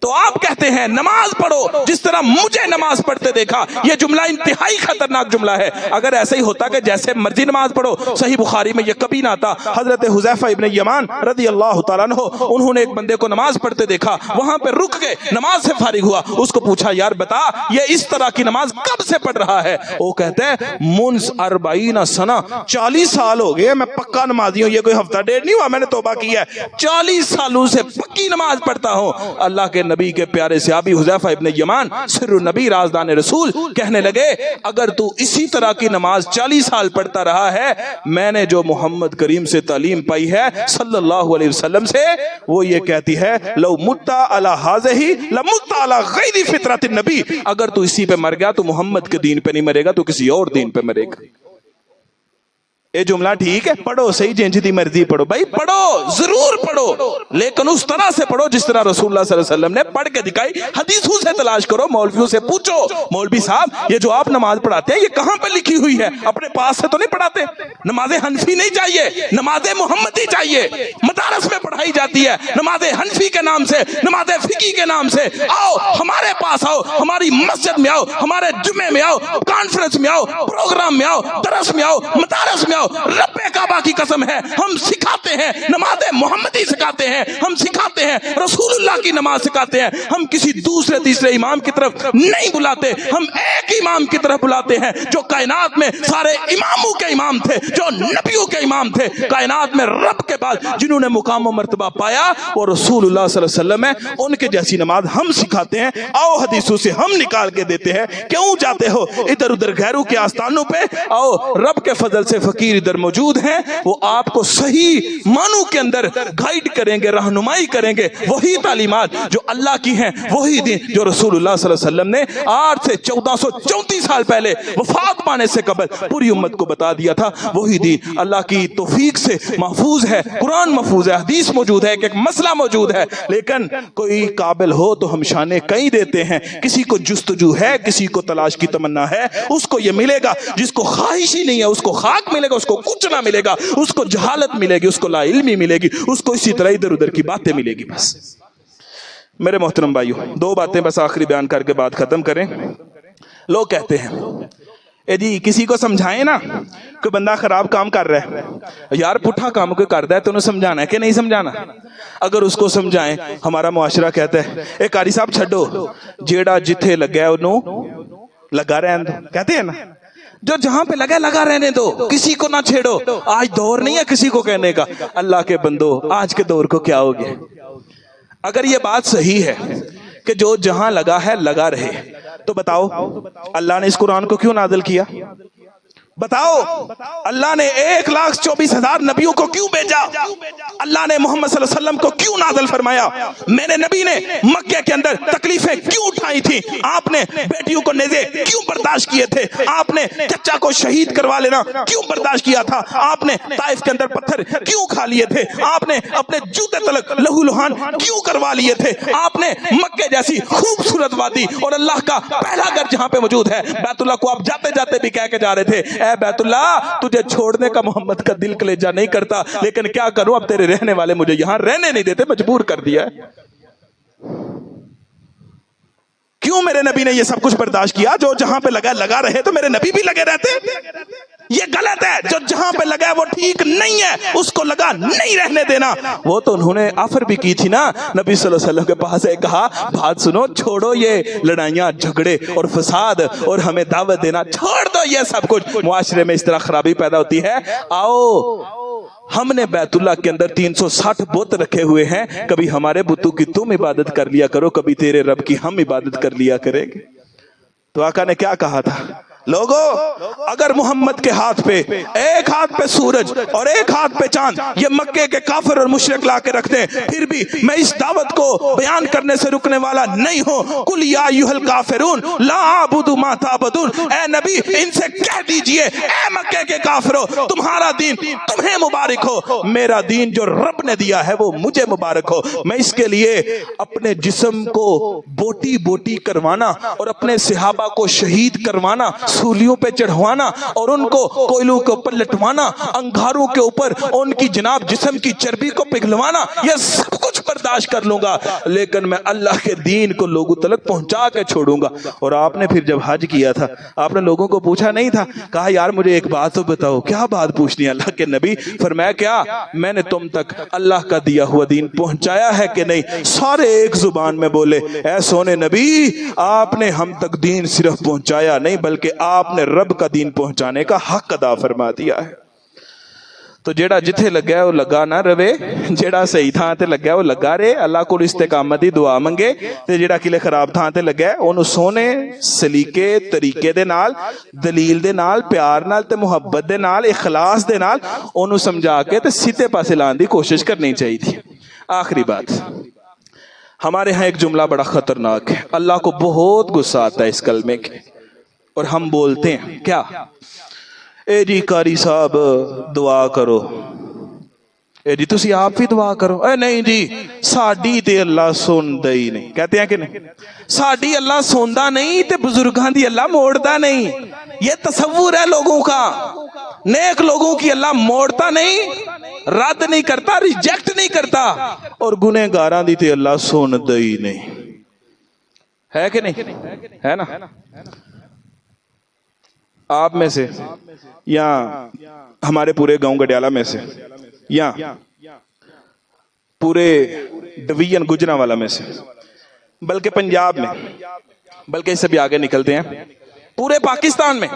تو آپ کہتے ہیں نماز پڑھو جس طرح مجھے نماز پڑھتے دیکھا، یہ جملہ انتہائی خطرناک جملہ ہے۔ اگر ایسا ہی ہوتا کہ جیسے مرضی نماز پڑھو، صحیح بخاری میں یہ کبھی نہ آتا۔ حضرت حذیفہ ابن یمان رضی اللہ تعالیٰ عنہ، انہوں نے ایک بندے کو نماز پڑھتے دیکھا، وہاں پہ رک کے نماز سے فارغ ہوا، اس کو پوچھا یار بتا یہ اس طرح کی نماز کب سے پڑھ رہا ہے؟ وہ کہتے ہیں منذ 40 سنہ، 40 سال ہو گئے میں پکا نمازی ہوں، یہ کوئی ہفتہ ڈیڑھ نہیں ہوا میں نے توبہ کی ہے، 40 سالوں سے پکی نماز پڑھتا ہوں۔ اللہ کے نبی کے پیارے صحابی حذیفہ ابن یمان سر النبی رازدان رسول کہنے لگے اگر تو اسی طرح کی نماز 40 سال پڑھتا رہا ہے، میں نے جو محمد کریم سے تعلیم پائی ہے صلی اللہ علیہ وسلم سے، وہ یہ کہتی ہے لو متا علی ھذہ لمت علی غیر فطرۃ النبی، اگر تو اسی پہ مر گیا تو محمد کے دین پہ نہیں مرے گا، تو کسی اور دین پہ مرے گا۔ یہ جملہ ٹھیک ہے، پڑھو صحیح جنج دی مرضی پڑھو، بھائی پڑھو ضرور پڑھو، لیکن اس طرح سے پڑھو جس طرح رسول اللہ صلی اللہ علیہ وسلم نے پڑھ کے دکھائی۔ حدیثوں سے تلاش کرو، مولویوں سے پوچھو مولوی صاحب یہ جو آپ نماز پڑھاتے ہیں یہ کہاں پہ لکھی ہوئی ہے؟ اپنے پاس سے تو نہیں پڑھاتے؟ نماز حنفی نہیں چاہیے، نماز محمدی چاہیے۔ مدارس میں پڑھائی جاتی ہے نماز حنفی کے نام سے، نماز فقی کے نام سے۔ آؤ ہمارے پاس آؤ، ہماری مسجد میں آؤ، ہمارے جمعے میں آؤ، کانفرنس میں آؤ، پروگرام میں آؤ، درس میں آؤ، مدارس میں آؤ، رب کعبہ کی قسم ہے ہم سکھاتے ہیں نماز محمدی سکھاتے ہیں، ہم سکھاتے ہیں رسول اللہ کی نماز سکھاتے ہیں، ہم کسی دوسرے تیسرے امام کی طرف نہیں بلاتے، ہم ایک امام کی طرف بلاتے ہیں جو کائنات میں سارے اماموں کے امام تھے، جو نبیوں کے امام تھے، کائنات میں رب کے بعد جنہوں نے مقام و مرتبہ پایا وہ رسول اللہ صلی اللہ علیہ وسلم ہے، ان کے جیسی نماز ہم سکھاتے ہیں۔ آؤ حدیثوں سے ہم نکال کے دیتے ہیں، کیوں جاتے ہو ادھر ادھر غیروں کے آستانوں پہ؟ آؤ رب کے فضل سے فقیر ادھر موجود ہیں، وہ آپ کو صحیح معنوں کے اندر گائیڈ کریں گے، رہنمائی کریں گے، وہی تعلیمات جو اللہ کی ہیں، وہی دین جو رسول اللہ صلی اللہ علیہ وسلم نے آج سے 1434 سال پہلے وفات پانے سے قبل پوری امت کو بتا دیا تھا، وہی دین اللہ کی توفیق سے محفوظ ہے، قرآن محفوظ ہے، حدیث موجود ہے، ایک مسئلہ موجود ہے، لیکن کوئی قابل ہو تو ہم شانے کہیں دیتے ہیں، کسی کو جستجو ہے، کسی کو تلاش کی تمنا ہے، اس کو یہ ملے گا، جس کو خواہش ہی نہیں ہے اس کو خاک ملے گا، اس کو کچھ نہ ملے گا، اس کو جہالت ملے گی، اس کو لا علمی ملے گی، اس کو اسی طرح ادھر ادھر کی باتیں ملے گی۔ بس میرے محترم بھائیو، دو باتیں بس آخری بیان کر کے بات ختم کریں۔ لوگ کہتے ہیں اے جی کسی کو سمجھائیں نا، کوئی بندہ خراب کام کر رہا ہے، یار پٹھا کام کوئی کرتا ہے تو انہیں سمجھانا ہے کہ نہیں سمجھانا؟ اگر اس کو سمجھائیں، ہمارا معاشرہ کہتا ہے اے قاری صاحب چھڈو، جیڑا جتھے لگا ہے انہوں لگا رہن دو، کہتے ہیں نا، جو جہاں پہ لگا لگا رہنے دو، کسی کو نہ چھیڑو۔ آج دور نہیں ہے کسی کو کہنے کا، اللہ کے بندو آج کے دور کو کیا ہو گیا؟ اگر یہ بات صحیح ہے کہ جو جہاں لگا ہے لگا رہے، تو بتاؤ اللہ نے اس قرآن کو کیوں نازل کیا؟ بتاؤ اللہ نے 1,24,000 نبیوں کو کیوں بھیجا؟ اللہ نے محمد صلی اللہ علیہ وسلم کو کیوں نازل فرمایا؟ میرے نبی نے مکے کے اندر تکلیفیں کیوں اٹھائی تھی؟ آپ نے بیٹیوں کو نیزے کیوں برداشت کیے تھے؟ آپ نے چچا کو شہید کروا لینا کیوں برداشت کیا تھا؟ آپ نے طائف کے اندر پتھر کیوں کھا لیے تھے؟ آپ نے اپنے جوتے تلک لہو لہان کیوں کروا لیے تھے؟ آپ نے مکے جیسی خوبصورت وادی اور اللہ کا پہلا گھر جہاں پہ موجود ہے بیت اللہ کو آپ جاتے جاتے بھی کہہ کے جا رہے تھے اے بیت اللہ تجھے چھوڑنے کا محمد کا دل کلیجہ نہیں کرتا، لیکن کیا کروں اب تیرے رہنے والے مجھے یہاں رہنے نہیں دیتے، مجبور کر دیا ہے۔ کیوں میرے نبی نے یہ سب کچھ برداشت کیا؟ جو جہاں پہ لگا لگا رہے تو میرے نبی بھی لگے رہتے۔ یہ غلط ہے، جو جہاں پہ لگا ہے وہ ٹھیک نہیں ہے، اس کو لگا نہیں رہنے دینا۔ وہ تو انہوں نے آفر بھی کی تھی نا، نبی صلی اللہ علیہ وسلم کے پاس ہے، کہا بات سنو، چھوڑو یہ لڑائیاں جھگڑے اور فساد اور ہمیں دعوت دینا چھوڑ دو، یہ سب کچھ معاشرے میں اس طرح خرابی پیدا ہوتی ہے۔ آؤ ہم نے بیت اللہ کے اندر 360 بت رکھے ہوئے ہیں، کبھی ہمارے بتوں کی تم عبادت کر لیا کرو، کبھی تیرے رب کی ہم عبادت کر لیا کریں گے۔ تو آقا نے کیا کہا تھا؟ لوگوں اگر محمد کے ہاتھ پہ ایک ہاتھ پہ سورج اور ایک ہاتھ پہ چاند یہ مکے کے کافر اور مشرک لا کے رکھتے ہیں، پھر بھی میں اس دعوت کو بیان کرنے سے رکنے والا نہیں ہوں۔ قل یا ایھا الکافرون لا اعبد ما تعبدون، اے نبی ان سے کہہ دیجئے اے مکے کے کافروں تمہارا دین تمہیں مبارک ہو، میرا دین جو رب نے دیا ہے وہ مجھے مبارک ہو۔ میں اس کے لیے اپنے جسم کو بوٹی بوٹی کروانا اور اپنے صحابہ کو شہید کروانا، سولیوں پہ چڑھوانا اور ان کو کوئلوں کے اوپر لٹوانا، انگاروں کے اوپر ان کی جناب جسم کی چربی کو پگھلوانا، یہ سب کچھ برداشت کر لوں گا، لیکن میں اللہ کے دین کو لوگوں تلک پہنچا کے چھوڑوں گا۔ اور آپ نے پھر جب حج کیا تھا آپ نے لوگوں کو پوچھا نہیں تھا، کہا یار مجھے ایک بات تو بتاؤ، کیا بات پوچھنی ہے اللہ کے نبی؟ فرمایا کیا میں نے تم تک اللہ کا دیا ہوا دین پہنچایا ہے کہ نہیں؟ سارے ایک زبان میں بولے اے سونے نبی آپ نے ہم تک دین صرف پہنچایا نہیں بلکہ آپ نے رب کا دین پہنچانے کا حق ادا فرما دیا ہے۔ تو جیڑا جتھے لگا وہ لگا نہ رہے، جیڑا صحیح تھان تے لگا وہ لگا رہے، اللہ کو استقامت دی دعا منگے، تے جیڑا کلے خراب تھان تے لگا اونوں سونے سلیقے طریقے دے نال، دلیل دے نال، پیار نال تے محبت دے نال، اخلاص دے نال اونوں سمجھا کے تے سیدھے پاسے لان دی کوشش کرنی چاہیے تھی۔ آخری بات، ہمارے ہاں ایک جملہ بڑا خطرناک ہے، اللہ کو بہت غصہ آتا ہے اس کلمے کے، اور ہم بولتے ہیں کیا؟ اے جی قاری صاحب دعا کرو، اے جی تسی آپ بھی دعا کرو، اے نہیں جی ساڈی تے اللہ سندا ہی نہیں، کہتے ہیں کہ نہیں؟ ساڈی اللہ سندا نہیں تے بزرگاں دی اللہ موڑتا نہیں، یہ تصور ہے لوگوں کا۔ نیک لوگوں کی اللہ موڑتا نہیں، رد نہیں کرتا، ریجیکٹ نہیں کرتا، اور گنہگاراں دی تے اللہ سندا ہی نہیں، ہے کہ نہیں؟ ہے نا؟ آپ میں سے یا ہمارے پورے گاؤں گڈیالہ میں سے یا پورے ڈویژن گجرانوالا میں سے، بلکہ پنجاب میں، بلکہ اس سے بھی آگے نکلتے ہیں پورے پاکستان میں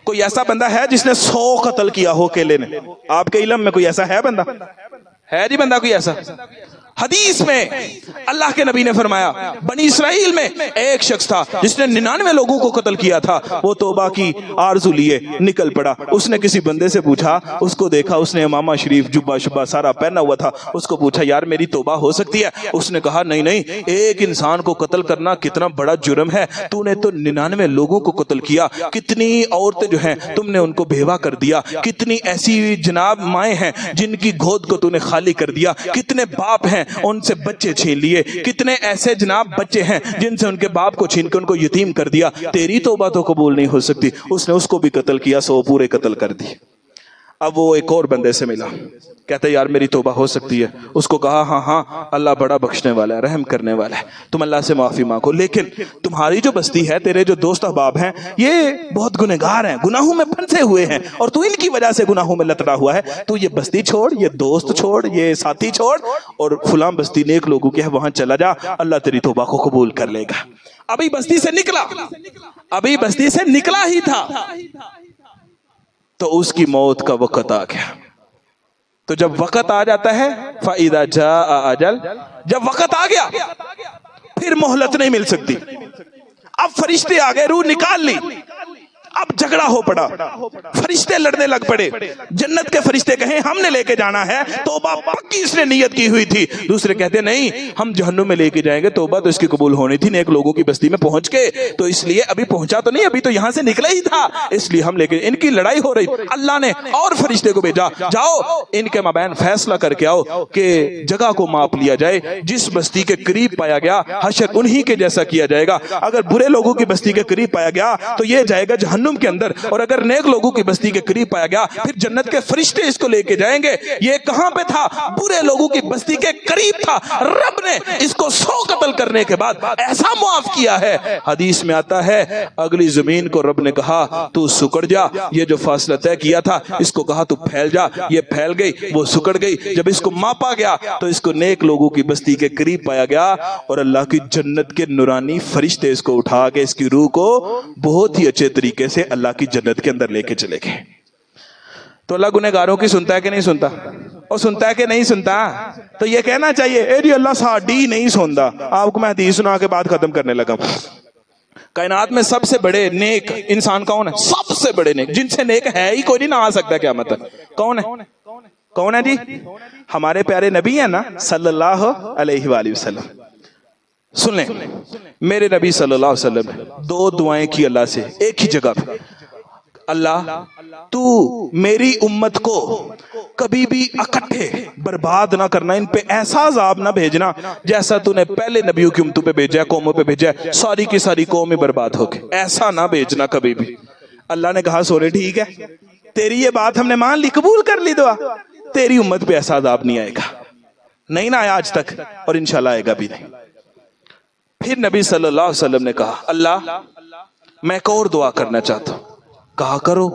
کوئی ایسا بندہ ہے جس نے 100 قتل کیا ہو اکیلے نے؟ آپ کے علم میں کوئی ایسا ہے بندہ؟ ہے جی بندہ کوئی ایسا؟ حدیث میں اللہ کے نبی نے فرمایا بنی اسرائیل میں ایک شخص تھا جس نے 99 لوگوں کو قتل کیا تھا، وہ توبہ کی آرزو لیے نکل پڑا، اس نے کسی بندے سے پوچھا، اس کو دیکھا اس نے امامہ شریف جبہ شبہ سارا پہنا ہوا تھا، اس کو پوچھا یار میری توبہ ہو سکتی ہے؟ اس نے کہا نہیں نہیں، ایک انسان کو قتل کرنا کتنا بڑا جرم ہے، تو نے تو 99 لوگوں کو قتل کیا، کتنی عورتیں جو ہیں تم نے ان کو بیوہ کر دیا، کتنی ایسی جناب مائیں ہیں جن کی گود کو تو نے خالی کر دیا، کتنے باپ ہیں ان سے بچے چھین لیے، کتنے ایسے جناب بچے ہیں جن سے ان کے باپ کو چھین کے ان کو یتیم کر دیا، تیری توبہ تو قبول نہیں ہو سکتی۔ اس نے اس کو بھی قتل کیا، 100 پورے قتل کر دی۔ اب وہ ایک اور بندے سے ملا، کہتا ہے یار میری توبہ ہو سکتی ہے؟ اس کو کہا ہاں ہاں اللہ بڑا بخشنے والا ہے، رحم کرنے والا ہے، تم اللہ سے معافی مانگو، لیکن تمہاری جو بستی ہے، تیرے جو دوست احباب ہیں یہ بہت گنہگار ہیں، گناہوں میں پھنسے ہوئے ہیں، اور تو ان کی وجہ سے گناہوں میں لتڑا ہوا ہے، تو یہ بستی چھوڑ، یہ دوست چھوڑ، یہ ساتھی چھوڑ، اور فلاں بستی نیک لوگوں کی ہے وہاں چلا جا، اللہ تیری توبہ کو قبول کر لے گا۔ ابھی بستی سے نکلا، ابھی بستی سے نکلا ہی تھا تو اس کی موت کا وقت آ گیا۔ تو جب وقت آ جاتا ہے فَإِذَا جَاءَ أَجَلٌ، جب وقت آ گیا پھر مہلت نہیں مل سکتی۔ اب فرشتے آ گئے، روح نکال لی، اب جھگڑا ہو پڑا، فرشتے لڑنے لگ پڑے، جنت کے فرشتے کہیں ہم نے لے کے جانا ہے، توبہ پکی اس نے نیت کی ہوئی تھی، دوسرے کہتے نہیں ہم جہنم میں لے کے جائیں گے، توبہ تو اس کی قبول ہونی تھی، نیک لوگوں کی بستی میں پہنچ کے، تو اس لیے ابھی پہنچا تو نہیں، ابھی تو یہاں سے نکلا ہی تھا، اس لیے ہم لے کے، ان کی لڑائی ہو رہی، اللہ نے اور فرشتے کو بھیجا، جاؤ ان کے مابین فیصلہ کر کے آؤ کہ جگہ کو ماپ لیا جائے، جس بستی کے قریب پایا گیا حشر انہی کے جیسا کیا جائے گا، اگر برے لوگوں کی بستی کے قریب پایا گیا تو یہ جائے گا جہنم کے اندر، اور اگر نیک لوگوں کی بستی کے قریب پایا گیا پھر جنت کے فرشتے اس کو لے کے جائیں گے۔ یہ کہاں پہ تھا؟ برے لوگوں کی بستی کے قریب تھا، رب نے اس کو 100 قتل کرنے کے بعد ایسا معاف کیا ہے، حدیث میں آتا ہے اگلی زمین کو رب نے کہا تو سکڑ جا، یہ جو فاصلہ طے کیا تھا اس کو کہا تو پھیل جا، یہ پھیل گئی، وہ سکڑ گئی، جب اس کو ماپا گیا تو اس کو نیک لوگوں کی بستی کے قریب پایا گیا، اور اللہ کی جنت کے نورانی فرشتے اس کو اٹھا کے اس کی روح کو بہت ہی اچھے طریقے سے اللہ کی جنت کے اندر لے کے چلے گئے۔ تو اللہ گنہگاروں کی سنتا ہے کہ نہیں سنتا؟ اور سنتا ہے کہ نہیں سنتا؟ تو یہ کہنا چاہیے اے جی اللہ ساڈی نہیں سنتا۔ آپ کو میں حدیث سنا کے بعد ختم کرنے لگا۔ کائنات میں سب سے بڑے نیک انسان کون ہے؟ سب سے بڑے نیک، جن سے نیک ہے ہی کوئی نہیں، نہ آ سکتا قیامت تک، کون ہے؟ کون ہے جی؟ ہمارے پیارے نبی ہیں نا صلی اللہ علیہ وآلہ وسلم۔ سن لیں، میرے نبی صلی اللہ علیہ وسلم نے 2 دعائیں کی اللہ سے ایک ہی جگہ پہ، اللہ تو میری امت کو کبھی بھی اکٹھے برباد نہ کرنا، ان پہ ایسا عذاب نہ بھیجنا جیسا تو نے پہلے نبیوں کی امتوں پہ بھیجا ہے، قوموں پہ بھیجا ہے، ساری کی ساری قومیں برباد ہو گئے، ایسا نہ بھیجنا کبھی بھی۔ اللہ نے کہا سونے ٹھیک ہے، تیری یہ بات ہم نے مان لی، قبول کر لی دعا، تیری امت پہ ایسا عذاب نہیں آئے گا، نہیں نہ آیا آج تک اور انشاءاللہ آئے گا بھی نہیں۔ پھر نبی صلی اللہ علیہ وسلم نے کہا اللہ میں ایک اور دعا کرنا چاہتا ہوں۔ کہا کرو۔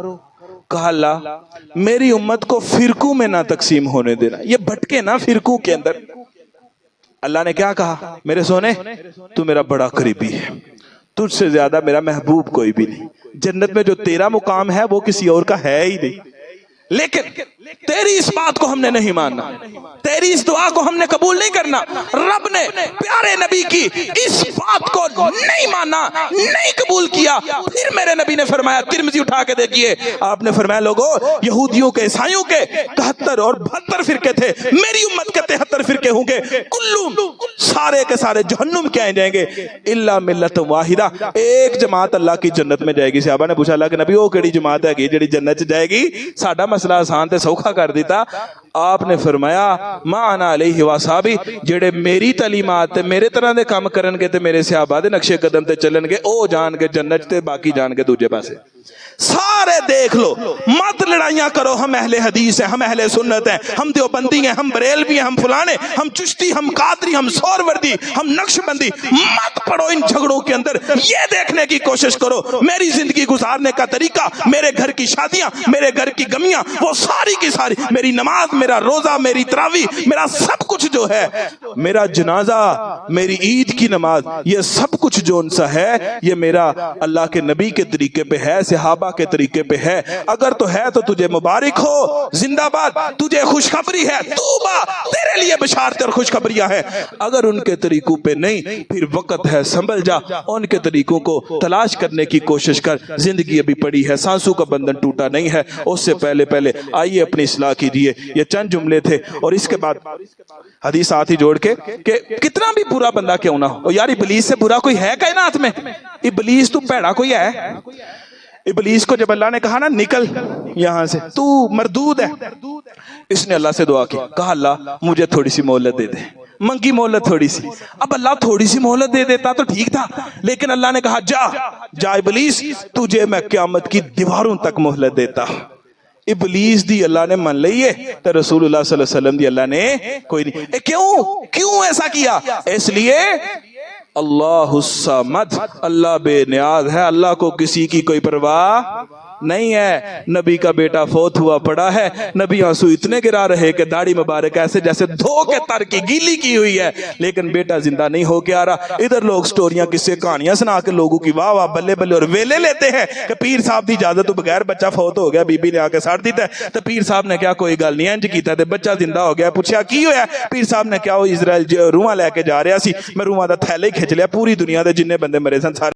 کہا اللہ میری امت کو فرقوں میں نہ تقسیم ہونے دینا، یہ بھٹکے نہ فرقوں کے اندر۔ اللہ نے کیا کہا؟ میرے سونے تو میرا بڑا قریبی ہے، تجھ سے زیادہ میرا محبوب کوئی بھی نہیں، جنت میں جو تیرا مقام ہے وہ کسی اور کا ہے ہی نہیں، لیکن تیری اس بات کو ہم نے نہیں ماننا، تیری اس دعا کو ہم نے قبول نہیں کرنا۔ رب نے پیارے نبی کی اس بات کو نہیں مانا، نہیں قبول کیا۔ پھر میرے نبی نے فرمایا، ترمذی اٹھا کے دیکھیے، آپ نے فرمایا لوگوں یہودیوں کے عیسائیوں کے 71 اور 72 فرقے تھے، میری امت کے 73 فرقے ہوں گے، کلو سارے کے سارے جہنم کے آئے جائیں گے الا ملت واحدہ، ایک جماعت اللہ کی جنت میں جائے گی۔ صحابہ نے پوچھا اللہ کے نبی وہ کیڑی جماعت ہے جڑی جنت جائے گی؟ ساڈا مسئلہ آسان تے سوکھا کر دیتا۔ آپ نے فرمایا ما انا علیہ واصحابی، جڑے میری تعلیمات تے میرے طرح دے کام کرن گے تے میرے صحابہ دے نقشے قدم تے چلن گے، او جان کے جنت تے باقی جان کے دوجے پاسے۔ سارے دیکھ لو، مت لڑائیاں کرو، ہم اہل حدیث ہیں، ہم اہل سنت ہیں، ہم دیوبندی ہیں، ہم بریلوی ہیں، ہم فلانے، ہم چشتی، ہم قادری، ہم سہروردی، ہم نقش بندی، مت پڑو ان جھگڑوں کے اندر۔ یہ دیکھنے کی کوشش کرو میری زندگی گزارنے کا طریقہ، میرے گھر کی شادیاں، میرے گھر کی غمیاں، وہ ساری کی ساری، میری نماز، میرا روزہ، میری تراویح، میرا سب کچھ جو ہے، میرا جنازہ، میری عید کی نماز، یہ سب کچھ جو ان سا ہے یہ میرا اللہ کے نبی کے طریقے پہ ہے، صحابہ کے طریقے پہ ہے۔ اگر تو ہے تو تجھے مبارک ہو، زندہ باد، تجھے خوشخبری ہے، توبہ، تیرے لیے بشارت اور خوشخبریاں ہیں۔ اگر ان کے طریقوں پہ نہیں، پھر وقت ہے سنبھل جا، ان کے طریقوں کو تلاش کرنے کی کوشش کر، زندگی ابھی پڑی ہے، سانسوں کا بندھن ٹوٹا نہیں ہے، اس سے پہلے آئیے اپنی اصلاح کیجیے۔ یہ چند جملے تھے اور اس کے بعد حدیث ساتھ ہی جوڑ کے کہ کتنا بھی برا بندہ کیوں نہ ہو، یار ابلیس سے برا کوئی ہے کائنات میں؟ ابلیس تو پیڑا کوئی ہے؟ ابلیس کو جب اللہ نے کہا نا نکل یہاں سے، تو مردود ہے، اس نے اللہ سے دعا کی، کہا اللہ مجھے تھوڑی سی مہلت دے دے، منگی مہلت تھوڑی سی۔ اب اللہ تھوڑی سی مہلت دے دیتا تو ٹھیک تھا، لیکن اللہ نے کہا جا ابلیس، تجھے میں قیامت کی دیواروں تک مہلت دیتا۔ ابلیس دی اللہ نے من لئیے تو رسول اللہ صلی اللہ علیہ وسلم دی اللہ نے کوئی نہیں۔ کیوں ایسا کیا؟ اس لیے اللہ الصمد، اللہ بے نیاز ہے، اللہ کو کسی کی کوئی پرواہ نہیں ہے۔ نبی کا بیٹا فوت ہوا پڑا ہے، نبی آنسو اتنے گرا رہے کہ داڑھی مبارک ایسے جیسے دھو کے تر کی گیلی کی ہوئی ہے، لیکن بیٹا زندہ نہیں ہو کے آ رہا۔ ادھر لوگ سٹوریاں قصے کہانیاں سنا کے لوگوں کی واہ واہ بلے بلے اور ویلے لیتے ہیں کہ پیر صاحب دی اجازت تو بغیر بچہ فوت ہو گیا، بی بی نے آ کے ساڑ دیتا ہے، تو پیر صاحب نے کیا کوئی گل نہیں انج کیتا تے بچہ زندہ ہو گیا۔ پوچھا کی ہویا؟ پیر صاحب نے کیا وہ اسرائیل روحاں لے کے جا رہا سی، میں روحاں دا تھیلا ہی کھچ لیا، پوری دنیا دے جننے بندے مرے سن سارے